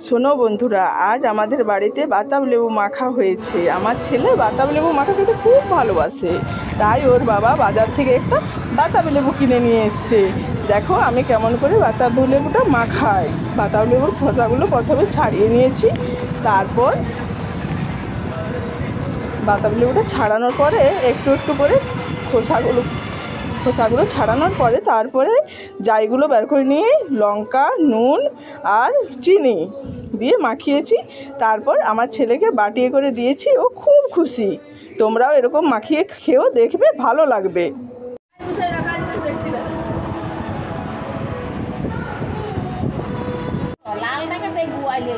শোনো বন্ধুরা, আজ আমাদের বাড়িতে বাতাব লেবু মাখা হয়েছে। আমার ছেলে বাতাব লেবু মাখা খেতে খুব ভালোবাসে, তাই ওর বাবা বাজার থেকে একটা বাতাব লেবু কিনে নিয়ে এসছে। দেখো আমি কেমন করে বাতাব লেবুটা মাখাই। বাতাব লেবুর খোসাগুলো প্রথমে ছাড়িয়ে নিয়েছি, তারপর বাতাব লেবুটা ছাড়ানোর পরে একটু একটু করে খোসাগুলো ছাড়ানোর পরে তারপরে জাইগুলো বের করে নিয়ে লঙ্কা, নুন আর চিনি দিয়ে মাখিয়েছি। তারপর আমার ছেলেকে বাটিয়ে করে দিয়েছি, ও খুব খুশি। তোমরাও এরকম মাখিয়ে খেয়েও দেখবে, ভালো লাগবে। লাল টাকা সেই গুয়াইলে